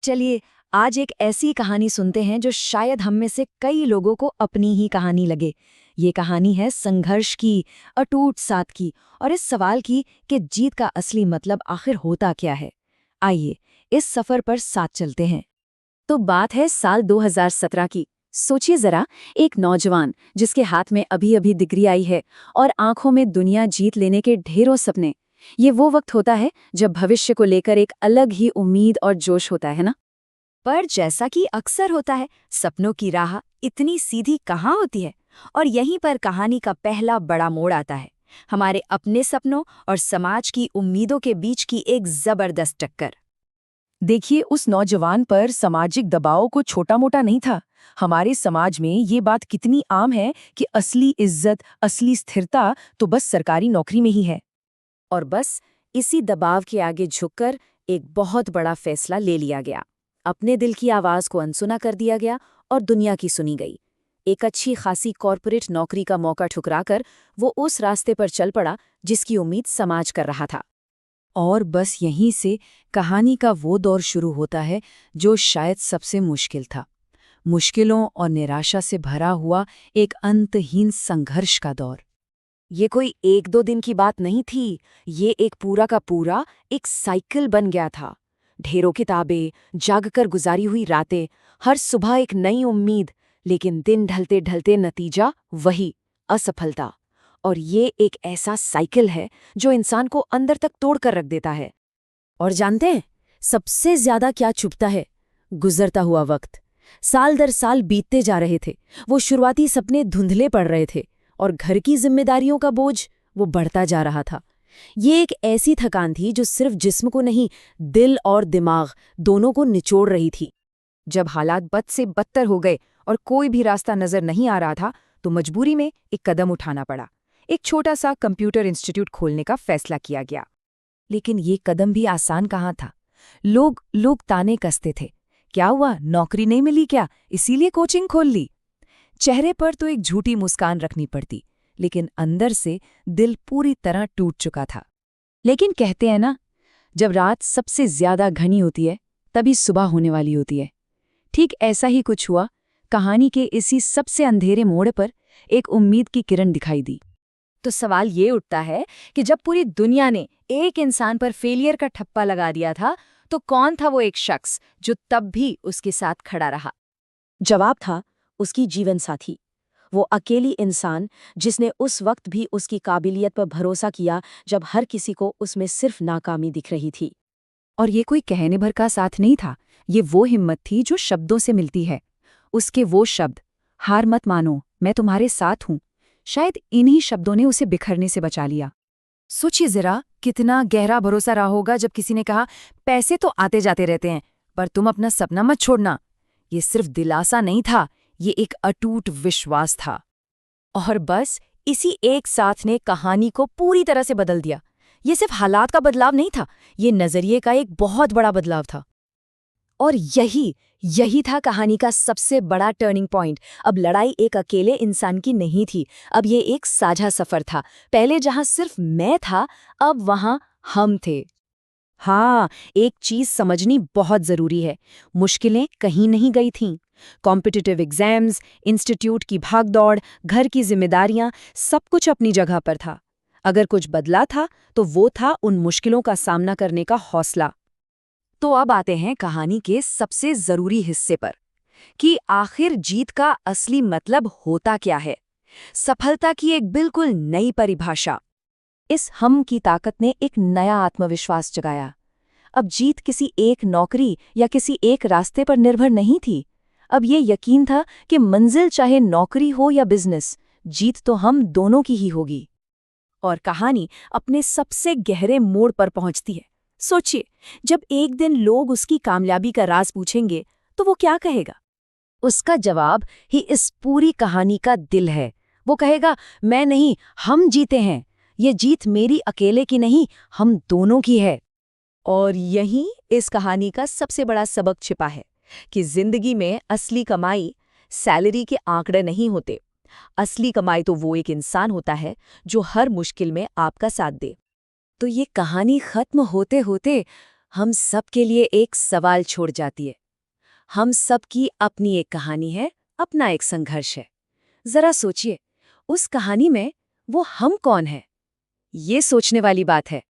चलिए, आज एक ऐसी कहानी सुनते हैं जो शायद हम में से कई लोगों को अपनी ही कहानी लगे। ये कहानी है संघर्ष की, अटूट साथ की और इस सवाल की कि जीत का असली मतलब आखिर होता क्या है। आइए, इस सफर पर साथ चलते हैं। तो बात है साल 2017 की। सोचिए जरा, एक नौजवान जिसके हाथ में अभी अभी डिग्री आई है और आंखों में दुनिया जीत लेने के ढेरों सपने। ये वो वक्त होता है जब भविष्य को लेकर एक अलग ही उम्मीद और जोश होता है ना। पर जैसा कि अक्सर होता है, सपनों की राह इतनी सीधी कहाँ होती है। और यहीं पर कहानी का पहला बड़ा मोड़ आता है। हमारे अपने सपनों और समाज की उम्मीदों के बीच की एक जबरदस्त टक्कर। देखिए, उस नौजवान पर सामाजिक दबाव को छोटा मोटा नहीं था। हमारे समाज में ये बात कितनी आम है कि असली इज्जत, असली स्थिरता तो बस सरकारी नौकरी में ही है। और बस इसी दबाव के आगे झुककर एक बहुत बड़ा फैसला ले लिया गया। अपने दिल की आवाज को अनसुना कर दिया गया और दुनिया की सुनी गई। एक अच्छी खासी कॉर्पोरेट नौकरी का मौका ठुकराकर वो उस रास्ते पर चल पड़ा जिसकी उम्मीद समाज कर रहा था। और बस यहीं से कहानी का वो दौर शुरू होता है जो शायद सबसे मुश्किल था। मुश्किलों और निराशा से भरा हुआ एक अंतहीन संघर्ष का दौर। ये कोई एक दो दिन की बात नहीं थी, ये एक पूरा का पूरा एक साइकिल बन गया था। ढेरों किताबें, जागकर गुजारी हुई रातें, हर सुबह एक नई उम्मीद, लेकिन दिन ढलते ढलते नतीजा वही, असफलता। और ये एक ऐसा साइकिल है जो इंसान को अंदर तक तोड़ कर रख देता है। और जानते हैं, सबसे ज्यादा क्या चुभता है? गुजरता हुआ वक्त। साल दर साल बीतते जा रहे थे, वो शुरुआती सपने धुंधले पड़ रहे थे और घर की जिम्मेदारियों का बोझ वो बढ़ता जा रहा था। ये एक ऐसी थकान थी जो सिर्फ जिस्म को नहीं, दिल और दिमाग दोनों को निचोड़ रही थी। जब हालात बद से बदतर हो गए और कोई भी रास्ता नजर नहीं आ रहा था, तो मजबूरी में एक कदम उठाना पड़ा। एक छोटा सा कंप्यूटर इंस्टीट्यूट खोलने का फैसला किया गया। लेकिन ये कदम भी आसान कहाँ था। लोग ताने कसते थे। क्या हुआ, नौकरी नहीं मिली क्या, इसीलिए कोचिंग खोल ली? चेहरे पर तो एक झूठी मुस्कान रखनी पड़ती, लेकिन अंदर से दिल पूरी तरह टूट चुका था। लेकिन कहते हैं ना, जब रात सबसे ज्यादा घनी होती है तभी सुबह होने वाली होती है। ठीक ऐसा ही कुछ हुआ। कहानी के इसी सबसे अंधेरे मोड़ पर एक उम्मीद की किरण दिखाई दी। तो सवाल ये उठता है कि जब पूरी दुनिया ने एक इंसान पर फेलियर का ठप्पा लगा दिया था, तो कौन था वो एक शख्स जो तब भी उसके साथ खड़ा रहा? जवाब था उसकी जीवन साथी। वो अकेली इंसान जिसने उस वक्त भी उसकी काबिलियत पर भरोसा किया जब हर किसी को उसमें सिर्फ नाकामी दिख रही थी। और ये कोई कहने भर का साथ नहीं था, ये वो हिम्मत थी जो शब्दों से मिलती है। उसके वो शब्द, हार मत मानो, मैं तुम्हारे साथ हूं, शायद इन्हीं शब्दों ने उसे बिखरने से बचा लिया। सोचिए जरा, कितना गहरा भरोसा रहा होगा जब किसी ने कहा, पैसे तो आते जाते रहते हैं, पर तुम अपना सपना मत छोड़ना। ये सिर्फ दिलासा नहीं था, ये एक अटूट विश्वास था। और बस इसी एक साथ ने कहानी को पूरी तरह से बदल दिया। ये सिर्फ हालात का बदलाव नहीं था, ये नजरिए का एक बहुत बड़ा बदलाव था। और यही था कहानी का सबसे बड़ा टर्निंग पॉइंट। अब लड़ाई एक अकेले इंसान की नहीं थी, अब ये एक साझा सफर था। पहले जहां सिर्फ मैं था, अब वहां हम थे। हाँ, एक चीज समझनी बहुत जरूरी है, मुश्किलें कहीं नहीं गई थीं। कॉम्पिटिटिव एग्जाम्स, इंस्टीट्यूट की भागदौड़, घर की जिम्मेदारियां, सब कुछ अपनी जगह पर था। अगर कुछ बदला था तो वो था उन मुश्किलों का सामना करने का हौसला। तो अब आते हैं कहानी के सबसे जरूरी हिस्से पर, कि आखिर जीत का असली मतलब होता क्या है। सफलता की एक बिल्कुल नई परिभाषा। इस हम की ताकत ने एक नया आत्मविश्वास जगाया। अब जीत किसी एक नौकरी या किसी एक रास्ते पर निर्भर नहीं थी। अब ये यकीन था कि मंजिल चाहे नौकरी हो या बिजनेस, जीत तो हम दोनों की ही होगी। और कहानी अपने सबसे गहरे मोड़ पर पहुंचती है। सोचिए, जब एक दिन लोग उसकी कामयाबी का राज पूछेंगे तो वो क्या कहेगा? उसका जवाब ही इस पूरी कहानी का दिल है। वो कहेगा, मैं नहीं, हम जीते हैं। ये जीत मेरी अकेले की नहीं, हम दोनों की है। और यहीं इस कहानी का सबसे बड़ा सबक छिपा है कि जिंदगी में असली कमाई सैलरी के आंकड़े नहीं होते। असली कमाई तो वो एक इंसान होता है जो हर मुश्किल में आपका साथ दे। तो ये कहानी खत्म होते होते हम सब के लिए एक सवाल छोड़ जाती है। हम सब की अपनी एक कहानी है, अपना एक संघर्ष है। जरा सोचिए, उस कहानी में वो हम कौन है? ये सोचने वाली बात है।